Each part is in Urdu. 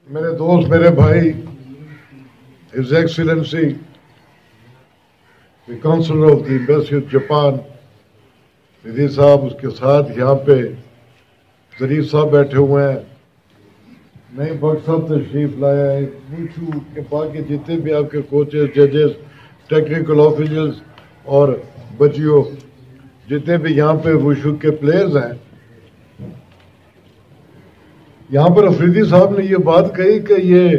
میرے دوست میرے بھائی His Excellency the Consul of the Embassy of Japan ندی صاحب، اس کے ساتھ یہاں پہ ظریف صاحب بیٹھے ہوئے ہیں، نئی بخش صاحب تشریف لایا ہے، پوچھو کہ باقی جتنے بھی آپ کے کوچز، ججز، ٹیکنیکل آفیسرز اور بچیوں جتنے بھی یہاں پہ وشو کے پلیئرز ہیں. یہاں پر افریدی صاحب نے یہ بات کہی کہ یہ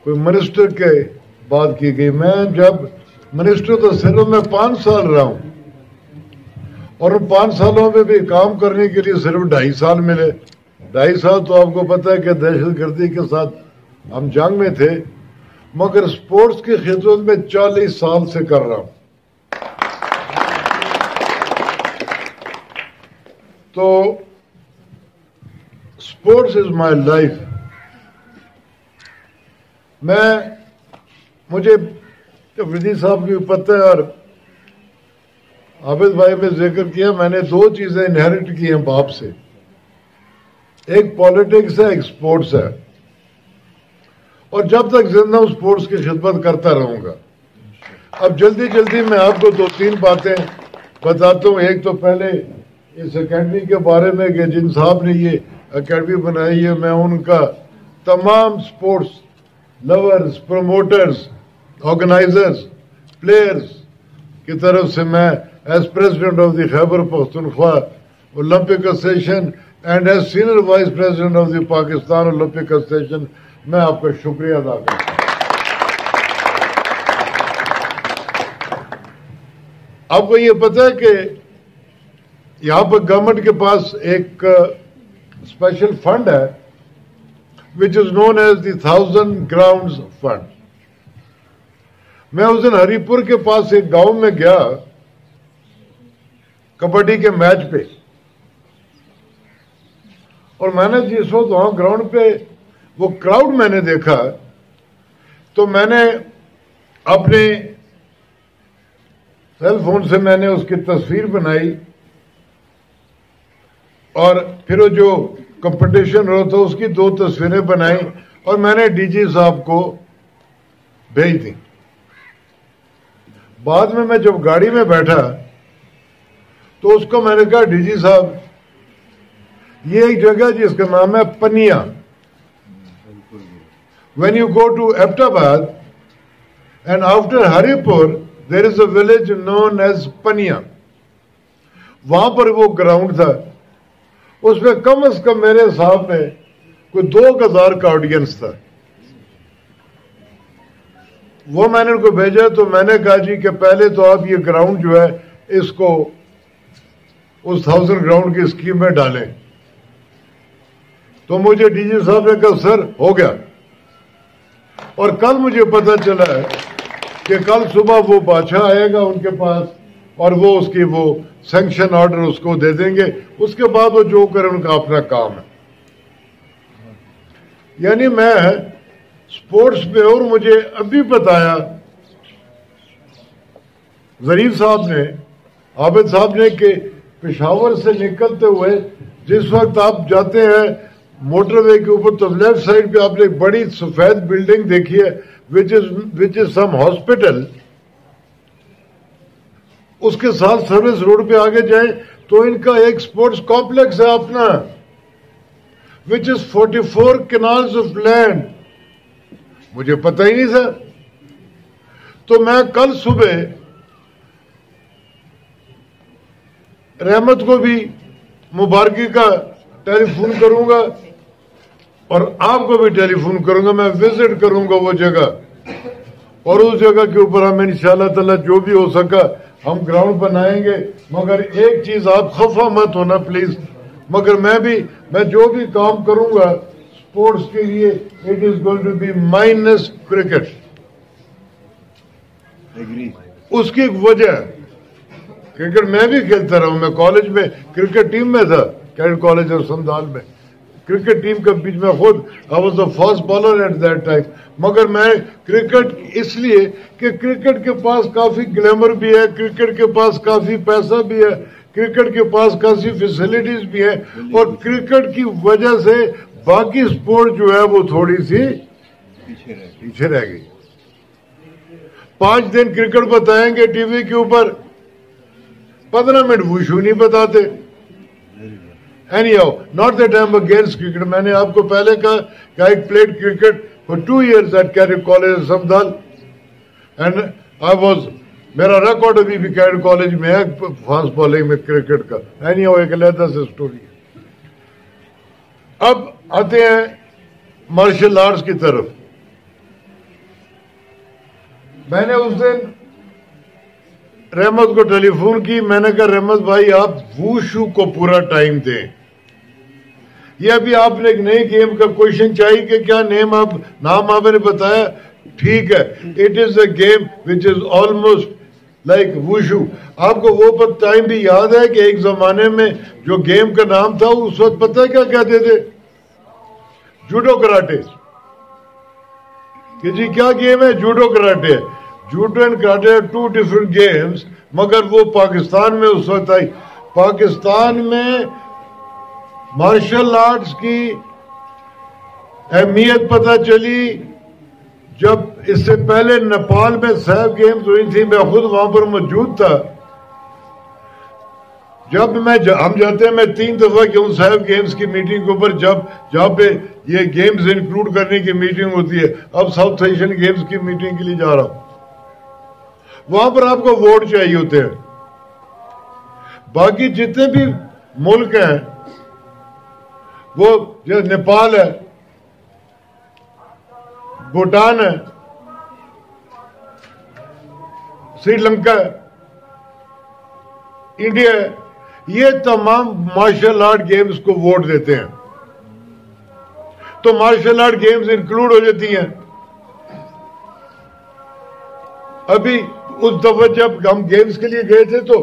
کوئی منسٹر کے بات کی گئی. میں جب منسٹر تو صرف میں 5 سال رہا ہوں، اور ان 5 سالوں میں بھی کام کرنے کے لیے صرف 2.5 سال ملے. 2.5 سال تو آپ کو پتہ ہے کہ دہشت گردی کے ساتھ ہم جنگ میں تھے، مگر سپورٹس کی خدمت میں 40 سال سے کر رہا ہوں. تو اسپورٹس از مائی لائف. مجھے افریدی صاحب کی پتہ ہے اور عابد بھائی نے ذکر کیا، میں نے 2 چیزیں انہیریٹ کی ہیں باپ سے، ایک پالیٹکس ہے، ایک سپورٹس ہے، اور جب تک زندہ ہوں سپورٹس کی خدمت کرتا رہوں گا. اب جلدی میں آپ کو 2-3 باتیں بتاتا ہوں. ایک تو پہلے اس اکیڈمی کے بارے میں کہ جن صاحب نے یہ اکیڈمی بنائی ہے، میں ان کا تمام sports lovers, promoters, organizers, players کی طرف سے میں as president of the Khyber Pakhtunkhwa Olympic association and as senior vice president of the Pakistan Olympic association میں آپ کا شکریہ ادا کرتا ہوں. آپ کو یہ پتہ ہے کہ یہاں پر گورنمنٹ کے پاس ایک اسپیشل فنڈ ہے which is known as the 1000 Grounds Fund. میں اس دن ہری پور کے پاس ایک گاؤں میں گیا کبڈی کے میچ پہ، اور میں نے جس وقت وہاں گراؤنڈ پہ وہ کراؤڈ میں نے دیکھا، تو میں نے اپنے سیل فون سے میں نے اس کی تصویر بنائی، اور پھر وہ جو کمپٹیشن ہو تو اس کی 2 تصویریں بنائیں اور میں نے ڈی جی صاحب کو بھیج دی. بعد میں جب گاڑی میں بیٹھا تو اس کو میں نے کہا، ڈی جی صاحب یہ ایک جگہ جس کا نام ہے پنیا. When you go to Ahmedabad and after Haripur there is a village known as Pania. وہاں پر وہ گراؤنڈ تھا، اس میں کم از کم میرے حساب میں کوئی 2000 کا آڈینس تھا. وہ میں نے ان کو بھیجا تو میں نے کہا جی کہ پہلے تو آپ یہ گراؤنڈ جو ہے اس کو اس 1000 گراؤنڈ کی اسکیم میں ڈالیں. تو مجھے ڈی جی صاحب نے کہا سر ہو گیا. اور کل مجھے پتا چلا ہے کہ کل صبح وہ بادشاہ آئے گا ان کے پاس اور وہ اس کی وہ سینکشن آرڈر اس کو دے دیں گے، اس کے بعد وہ جو کریں ان کا اپنا کام ہے. یعنی میں سپورٹس پہ، اور مجھے ابھی بتایا ظریف صاحب نے، عابد صاحب نے، کہ پشاور سے نکلتے ہوئے جس وقت آپ جاتے ہیں موٹر وے کے اوپر تو لیفٹ سائڈ پہ آپ نے ایک بڑی سفید بلڈنگ دیکھی ہے which is some hospital. اس کے ساتھ سروس روڈ پہ آگے جائیں تو ان کا ایک سپورٹس کمپلیکس ہے اپنا which is 44 canals of land. مجھے پتہ ہی نہیں تھا. تو میں کل صبح رحمت کو بھی مبارکی کا ٹیلی فون کروں گا اور آپ کو بھی ٹیلی فون کروں گا. میں وزٹ کروں گا وہ جگہ اور اس جگہ کے اوپر ہم انشاءاللہ تعالی جو بھی ہو سکا ہم گراؤنڈ بنائیں گے. مگر ایک چیز آپ خفا مت ہونا پلیز، مگر میں جو بھی کام کروں گا سپورٹس کے لیے it is going to be minus cricket. اس کی ایک وجہ کرکٹ میں بھی کھیلتا رہا ہوں. میں کالج میں کرکٹ ٹیم میں تھا، کیڈٹ کالج اور سندال میں کرکٹ ٹیم کے بیچ میں خود I was the fast bowler at that time. مگر میں کرکٹ اس لیے کہ کرکٹ کے پاس کافی گلیمر بھی ہے، کرکٹ کے پاس کافی پیسہ بھی ہے، کرکٹ کے پاس کافی فیسلٹیز بھی ہیں، اور کرکٹ کی وجہ سے باقی سپورٹ جو ہے وہ تھوڑی سی پیچھے رہ گئی. 5 دن کرکٹ بتائیں گے ٹی وی کے اوپر, 15 منٹ وشو نہیں بتاتے. Anyhow, not that I'm against cricket. میں نے آپ کو پہلے کہا کہ I played cricket for 2 years at Carrick College سمدال, and I was, میرا ریکارڈ ابھی بھی کیریک کالج میں ہے فاسٹ بالنگ میں کرکٹ کا. Anyhow, ایک علیحدہ سے سٹوری ہے. اب آتے ہیں مارشل آرٹس کی طرف. میں نے اس دن رحمت کو ٹیلی فون کی, میں نے کہا رحمت بھائی آپ ووشو کو پورا ٹائم دیں. یہ ابھی آپ نے ایک نئی گیم کا کوشچن چاہیے کہ کیا نام آپ نے بتایا, ٹھیک ہے. It is a game which is almost like wushu. آپ کو وہ ٹائم بھی یاد ہے کہ ایک زمانے میں جو گیم کا نام تھا اس وقت پتہ ہے کیا کہتے تھے؟ Judo karate. کہ جی کیا گیم ہے؟ جوڈو کراٹے ہے. Judo and karate are 2 different games, مگر وہ پاکستان میں اس وقت آئی. پاکستان میں مارشل آرٹس کی اہمیت پتہ چلی جب اس سے پہلے نیپال میں سیف گیمز ہوئی تھی. میں خود وہاں پر موجود تھا. جب ہم جاتے ہیں, میں 3 دفعہ کیوں سیف گیمز کی میٹنگ کے اوپر, جہاں پہ یہ گیمز انکلوڈ کرنے کی میٹنگ ہوتی ہے. اب ساؤتھ ایشین گیمز کی میٹنگ کے لیے جا رہا ہوں. وہاں پر آپ کو ووٹ چاہیے ہوتے ہیں. باقی جتنے بھی ملک ہیں, وہ جیسے نیپال ہے, بھوٹان ہے, سری لنکا ہے, انڈیا ہے, یہ تمام مارشل آرٹ گیمز کو ووٹ دیتے ہیں. تو مارشل آرٹ گیمز انکلوڈ ہو جاتی ہیں. ابھی اس دفعہ جب ہم گیمز کے لیے گئے تھے تو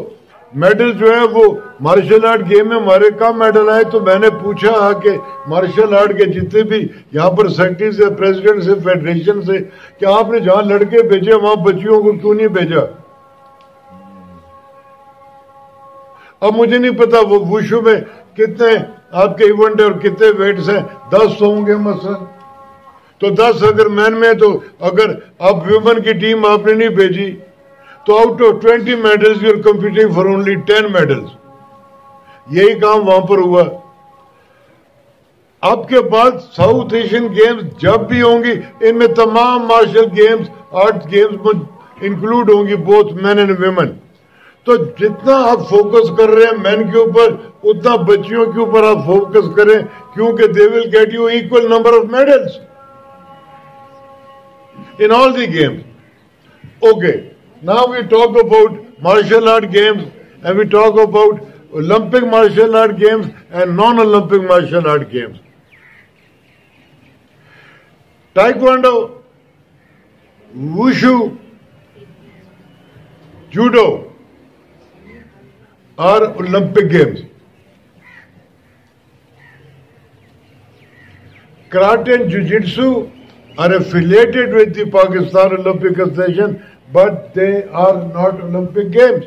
میڈل جو ہے وہ مارشل آرٹ گیم میں ہمارے کم میڈل آئے. تو میں نے پوچھا کہ مارشل آرٹ کے جتنے بھی یہاں پر سیکرٹری سے, پریزیڈنٹ سے, فیڈریشن سے, کہ آپ نے جہاں لڑکے بھیجے وہاں بچیوں کو کیوں نہیں بھیجا؟ اب مجھے نہیں پتا وہ وشو میں کتنے آپ کے ایونٹ اور کتنے ویٹس ہیں. 10 ہوں گے مثلا, تو 10 اگر مین میں, تو اگر آپ ویمن کی ٹیم آپ نے نہیں بھیجی تو out of 20 medals you are competing for only 10 medals. یہی کام وہاں پر ہوا. اب کے بعد ساؤتھ ایشین گیمز جب بھی ہوں گی, ان میں تمام martial games, art games include ہوں گی, بوتھ مین اینڈ ویمن. تو جتنا آپ فوکس کر رہے ہیں مین کے اوپر, اتنا بچیوں کے اوپر آپ فوکس کریں, کیونکہ they will get you equal number of medals in all the games. Okay, now we talk about martial art games, and we talk about Olympic martial art games and non-Olympic martial art games. Taekwondo, Wushu, Judo are Olympic games. Karate and Jiu-Jitsu are affiliated with the Pakistan Olympic Association, but they are not Olympic games.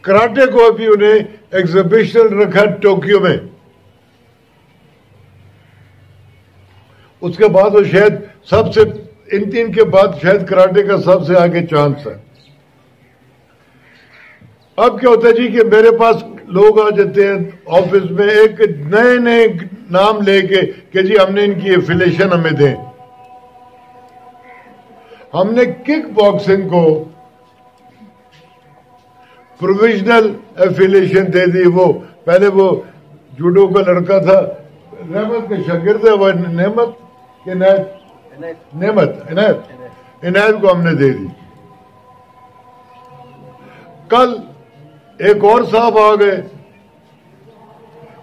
Karate کو ابھی انہیں ایگزیبیشن رکھا ٹوکیو میں. اس کے بعد وہ شاید سب سے ان 3 کے بعد شاید کراٹے کا سب سے آگے چانس ہے. اب کیا ہوتا ہے جی کہ میرے پاس لوگ آ جاتے ہیں آفس میں ایک نئے نام لے کے کہ جی ہم نے ان کی ایفیلیشن ہمیں دیں. ہم نے کک باکسنگ کو پروویژنل ایفیلیشن دے دی. وہ پہلے وہ جوڈو کا لڑکا تھا, رحمت کے شاگرد ہے, وہ عنایت کو ہم نے دے دی. کل ایک اور صاحب آ گئے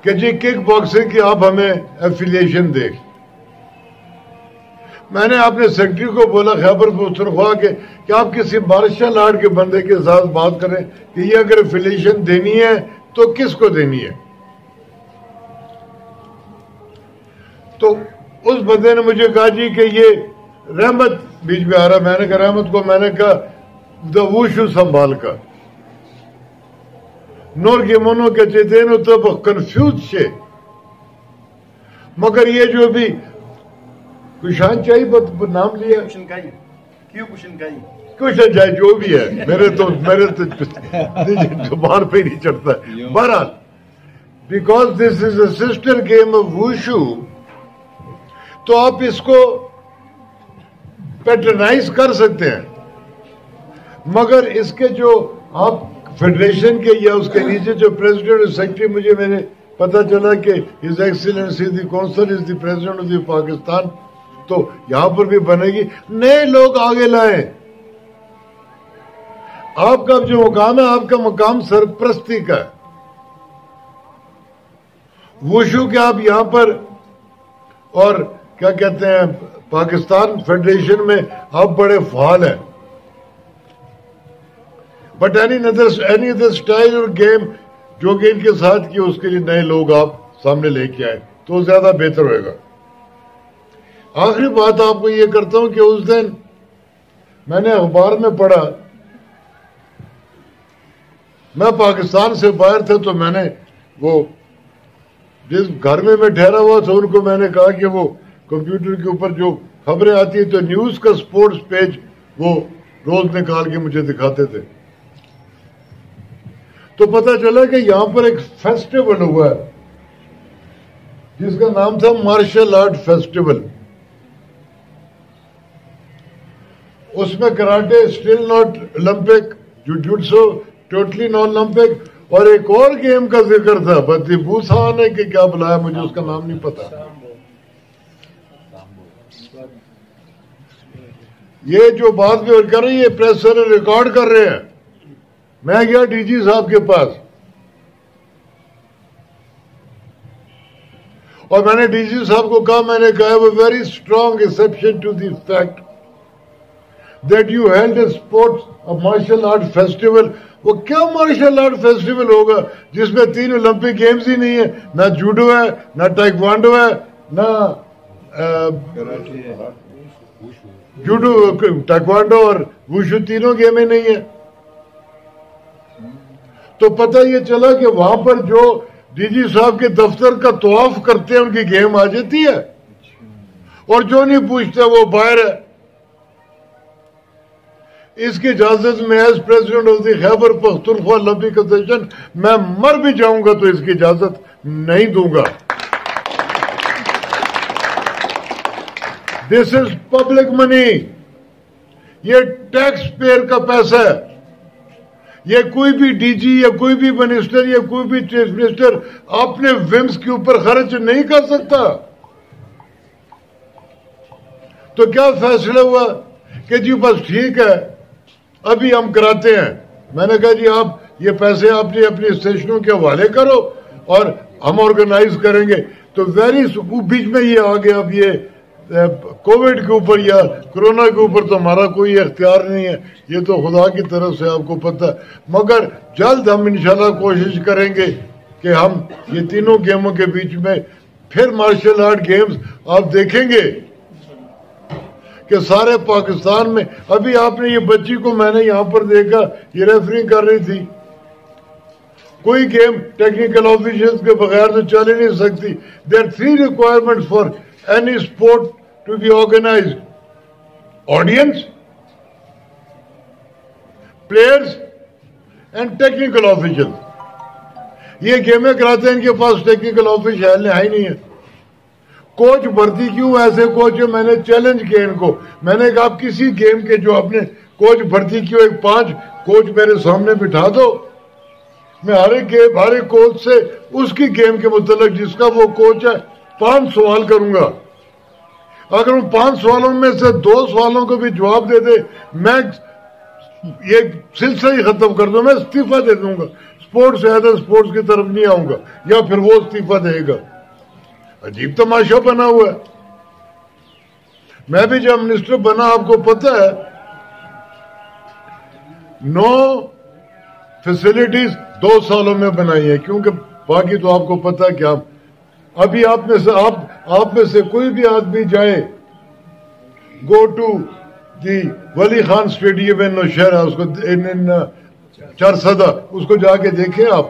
کہ جی کک باکسنگ کی آپ ہمیں ایفیلیشن دیں. میں نے اپنے سیکرٹری کو بولا خیبر پختونخوا کے کہ آپ کسی مارشل آرٹ کے بندے کے ساتھ بات کریں کہ یہ اگر ایفیلیشن دینی ہے تو کس کو دینی ہے. تو اس بندے نے مجھے کہا جی کہ یہ رحمت بیچ میں آ رہا. میں نے کہا رحمت کو میں نے کہا دا ووشو سنبھال کا نور کے منوں کے چیتین تو کنفیوز شے مگر یہ جو بھی کشان چاہی نام لیا کشن چاہی جو بھی ہے میرے تو زبان پہ نہیں چڑھتا ہے. بہرحال because this is a sister game of wushu تو آپ اس کو پیٹرنائز کر سکتے ہیں, مگر اس کے جو آپ فیڈریشن کے یا اس کے نیچے جو پریزیڈنٹ اور سیکرٹری, مجھے میں نے پتا چلا کہ his Excellency the council is the president of the Pakistan, تو یہاں پر بھی بنے گی. نئے لوگ آگے لائیں. آپ کا جو مقام ہے آپ کا مقام سرپرستی کا ہے. وشو کے آپ یہاں پر اور کیا کہتے ہیں پاکستان فیڈریشن میں آپ بڑے فعال ہیں, بٹ اینی ادر اسٹائل اور گیم جو کہ ان کے ساتھ کی اس کے لیے نئے لوگ آپ سامنے لے کے آئے تو زیادہ بہتر ہوئے گا. آخری بات آپ کو یہ کرتا ہوں کہ اس دن میں نے اخبار میں پڑھا, میں پاکستان سے باہر تھا تو میں نے وہ جس گھر میں ٹھہرا ہوا تھا ان کو میں نے کہا کہ وہ کمپیوٹر کے اوپر جو خبریں آتی ہیں تو نیوز کا سپورٹس پیج وہ روز نکال کے مجھے دکھاتے تھے, تو پتہ چلا کہ یہاں پر ایک فیسٹیول ہوا ہے جس کا نام تھا مارشل آرٹ فیسٹیول. اس میں karate still not Olympic, jujutsu totally non Olympic, اور ایک اور گیم کا ذکر تھا بتی بوسا نے کہ کیا بلایا مجھے اس کا نام نہیں پتا. یہ جو بات بھی کر رہی ہے پریس والے ریکارڈ کر رہے ہیں. میں گیا ڈی جی صاحب کے پاس اور میں نے ڈی جی صاحب کو کہا, میں نے کہا وہ very strong exception to the fact that you held a sports martial art festival. وہ کیا مارشل آرٹ فیسٹیول ہوگا جس میں 3 اولمپک گیمز ہی نہیں ہے, نہ جوڈو ہے, نہ ٹائیکوانڈو ہے, نہ جوڈو ٹائیکوانڈو اور ووشو تینوں گیمیں نہیں ہیں. تو پتہ یہ چلا کہ وہاں پر جو ڈی جی صاحب کے دفتر کا طواف کرتے ہیں ان کی گیم آ جاتی ہے, اور جو نہیں پوچھتا وہ باہر ہے. اس کی اجازت میں as president of the Khyber Pakhtunkhwa Olympic association میں مر بھی جاؤں گا تو اس کی اجازت نہیں دوں گا. دس از پبلک منی, یہ ٹیکس پیئر کا پیسہ ہے. یہ کوئی بھی ڈی جی یا کوئی بھی منسٹر یا کوئی بھی چیف منسٹر اپنے ومس کے اوپر خرچ نہیں کر سکتا. تو کیا فیصلہ ہوا کہ جی بس ٹھیک ہے ابھی ہم کراتے ہیں. میں نے کہا جی آپ یہ پیسے اپنی اسٹیشنوں کے حوالے کرو اور ہم آرگنائز کریں گے. تو بیچ میں یہ آ گیا. اب یہ کووڈ کے اوپر یا کرونا کے اوپر تو ہمارا کوئی اختیار نہیں ہے, یہ تو خدا کی طرف سے آپ کو پتہ ہے. مگر جلد ہم انشاءاللہ کوشش کریں گے کہ ہم یہ تینوں گیموں کے بیچ میں پھر مارشل آرٹ گیمز آپ دیکھیں گے کہ سارے پاکستان میں. ابھی آپ نے یہ بچی کو میں نے یہاں پر دیکھا, یہ ریفرنگ کر رہی تھی. کوئی گیم ٹیکنیکل آفیشرز کے بغیر تو چل ہی نہیں سکتی. There are 3 requirements for any sport to be organized: audience, players and technical officers. یہ گیمیں کراتے ہیں ان کے پاس ٹیکنیکل آفیشر ہے ہی نہیں ہے. کوچ بھرتی کیوں ایسے کوچ ہے؟ میں نے چیلنج کیا ان کو. میں نے کہا آپ کسی گیم کے جو آپ نے کوچ بھرتی کیوں 5 کوچ میرے سامنے بٹھا دو, میں ہر ایک کوچ سے اس کی گیم کے متعلق جس کا وہ کوچ ہے 5 سوال کروں گا. اگر ان 5 سوالوں میں سے 2 سوالوں کو بھی جواب دے دے میں یہ سلسلہ ہی ختم کر دوں, میں استعفیٰ دے دوں گا. سپورٹس ہے تو سپورٹس کی طرف نہیں آؤں گا, یا پھر وہ استعفیٰ دے گا. عجیب تماشا بنا ہوا ہے. میں بھی جب منسٹر بنا آپ کو پتہ ہے 9 فیسلٹیز 2 سالوں میں بنائی ہے, کیونکہ باقی تو آپ کو پتہ ہے کہ ابھی آپ میں سے کوئی بھی آدمی جائے گو ٹو دی ولی خان اسٹیڈیم ان نوشہرہ, اس کو چارسدہ, اس کو جا کے دیکھیں آپ.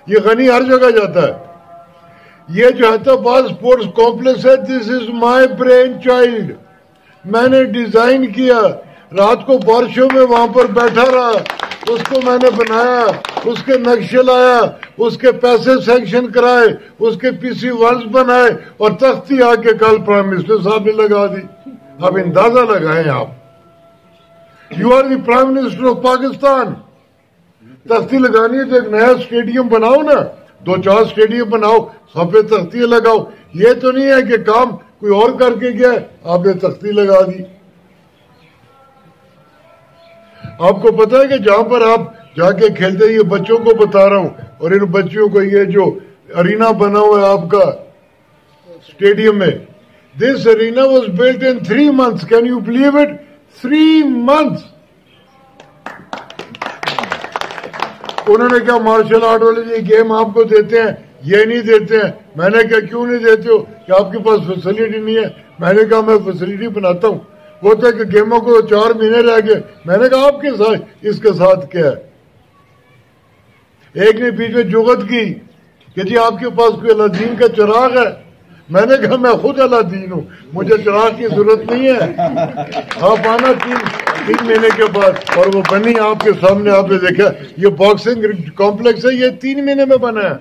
یہ غنی ہر جگہ جاتا ہے. یہ جو حیدرآباد اسپورٹس کمپلیکس ہے دس از مائی برین چائلڈ. میں نے ڈیزائن کیا, رات کو بارشوں میں وہاں پر بیٹھا رہا, اس کو میں نے بنایا, اس کے نقشے لایا, اس کے پیسے سینکشن کرائے, اس کے پی سی ونز بنائے, اور تختی آ کے کل پرائم منسٹر صاحب نے لگا دی. اب اندازہ لگائیں آپ, you are the prime minister of Pakistan. تختی لگانی ہے تو ایک نیا اسٹیڈیم بناؤ نا, 2-4 اسٹیڈیم بناؤ, سب پہ تختیاں لگاؤ. یہ تو نہیں ہے کہ کام کوئی اور کر کے گیا آپ نے تختی لگا دی. آپ کو پتا ہے کہ جہاں پر آپ جا کے کھیلتے ہیں, یہ بچوں کو بتا رہا ہوں, اور ان بچوں کو یہ جو ارینا بنا ہوا ہے آپ کا اسٹیڈیم میں, this arena was built in 3 months. Can you believe it? 3 months. انہوں نے کہا مارشل آرٹ والے یہ گیم آپ کو دیتے ہیں, یہ نہیں دیتے ہیں. میں نے کہا کیوں نہیں دیتے ہو؟ کہ آپ کے پاس فیسلٹی نہیں ہے. میں نے کہا میں فیسلٹی بناتا ہوں. وہ تھا کہ گیموں کو 4 مہینے رہ گئے. میں نے کہا آپ کے ساتھ اس کے ساتھ کیا ہے؟ ایک نے بیچ میں جغت کی کہ جی آپ کے پاس کوئی اللہ دین کا چراغ ہے. میں نے کہا میں خود اللہ دین ہوں, مجھے چراغ کی ضرورت نہیں ہے. آپ آنا 3 مہینے کے بعد, اور وہ بنی آپ کے سامنے. آپ نے دیکھا یہ باکسنگ کمپلیکس ہے, یہ 3 مہینے میں بنا ہے.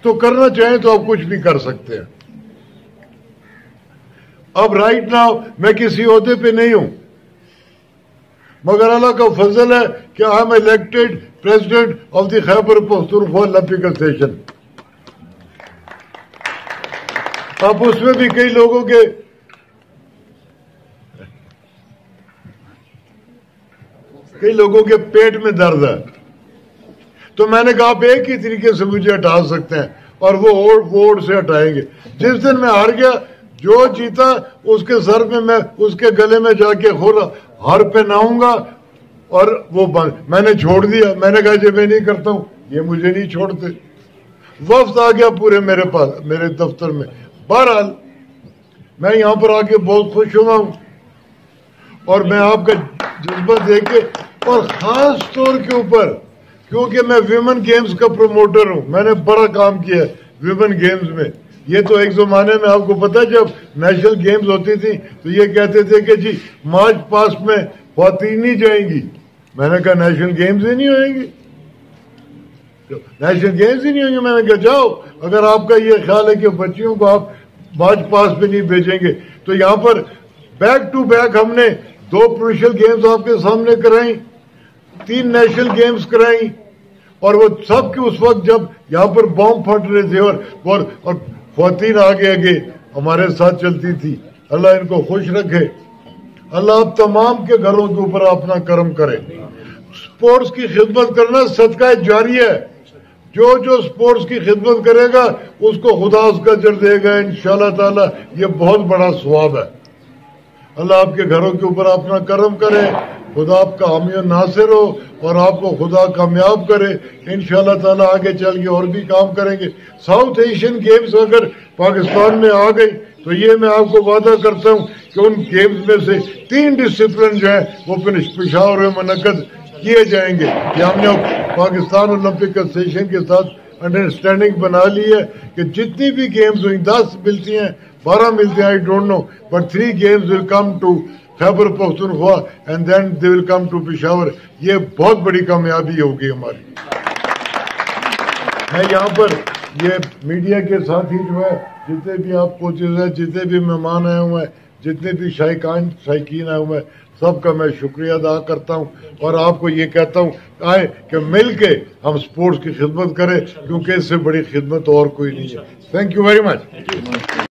تو کرنا چاہیں تو آپ کچھ بھی کر سکتے ہیں. اب رائٹ ناؤ میں کسی عہدے پہ نہیں ہوں, مگر اللہ کا فضل ہے کہ I am elected president of the Khyber Pakhtunkhwa Olympic association. اب اس میں بھی کئی لوگوں کے پیٹ میں درد ہے, تو میں نے کہا آپ ایک ہی طریقے سے مجھے ہٹا سکتے ہیں, اور وہ ووٹ سے ہٹائیں گے. جس دن میں ہار گیا, جو جیتا اس کے سر میں اس کے گلے میں جا کے ہر پہناؤں گا, اور وہ میں نے چھوڑ دیا. میں نے کہا جی میں نہیں کرتا ہوں, یہ مجھے نہیں چھوڑتے. وفد آ گیا پورے میرے پاس, میرے دفتر میں. بہرحال میں یہاں پر آ کے بہت خوش ہوا ہوں, اور میں آپ کا جذبہ دیکھ کے, اور خاص طور کے اوپر کیونکہ میں ویمن گیمز کا پروموٹر ہوں. میں نے بڑا کام کیا ویمن گیمز میں. یہ تو ایک زمانے میں آپ کو پتا جب نیشنل گیمز ہوتی تھی تو یہ کہتے تھے کہ جی مارچ پاسٹ میں خواتین نہیں جائیں گی. میں نے کہا نیشنل گیمز ہی نہیں ہوئیں گی, نیشنل گیمز ہی نہیں ہوں گے. میں نے کہا جاؤ, اگر آپ کا یہ خیال ہے کہ بچیوں کو آپ مارچ پاسٹ پہ نہیں بھیجیں گے, تو یہاں پر بیک ٹو بیک ہم نے 2 پروونشل گیمز آپ کے سامنے کرائیں, 3 نیشنل گیمز کرائیں, اور وہ سب کے اس وقت جب یہاں پر بم پھٹ رہے تھے, اور خواتین آگے ہمارے ساتھ چلتی تھی. اللہ ان کو خوش رکھے. اللہ آپ تمام کے گھروں کے اوپر اپنا کرم کرے. سپورٹس کی خدمت کرنا صدقہ جاری ہے. جو سپورٹس کی خدمت کرے گا اس کو خدا اس کا اجر دے گا انشاءاللہ تعالی. یہ بہت بڑا ثواب ہے. اللہ آپ کے گھروں کے اوپر اپنا کرم کرے. خدا آپ کا حامی و ناصر ہو, اور آپ کو خدا کامیاب کرے. انشاءاللہ تعالی آگے چل کے اور بھی کام کریں گے. ساؤتھ ایشین گیمز اگر پاکستان میں آ گئی تو یہ میں آپ کو وعدہ کرتا ہوں کہ ان گیمز میں سے 3 ڈسپلن جو ہیں وہ پشاور میں منعقد کیے جائیں گے. یہ ہم نے پاکستان اولمپک ایسوسیشن کے ساتھ انڈرسٹینڈنگ بنا لی ہے کہ جتنی بھی گیمز ہوئی 10 ملتی ہیں 12 ملتے ہیں, I don't know, but 3 games will come to Khyber Pakhtunkhwa and then they will come to Peshawar. یہ بہت بڑی کامیابی ہوگی ہماری. میں یہاں پر یہ میڈیا کے ساتھی جو ہے, جتنے بھی آپ کوچز ہیں, جتنے بھی مہمان آئے ہوئے ہیں, جتنے بھی شائقین آئے ہوئے ہیں, سب کا میں شکریہ ادا کرتا ہوں. اور آپ کو یہ کہتا ہوں آئے کہ مل کے ہم سپورٹس کی خدمت کریں, کیونکہ اس سے بڑی خدمت اور کوئی نہیں ہے. Thank you very much.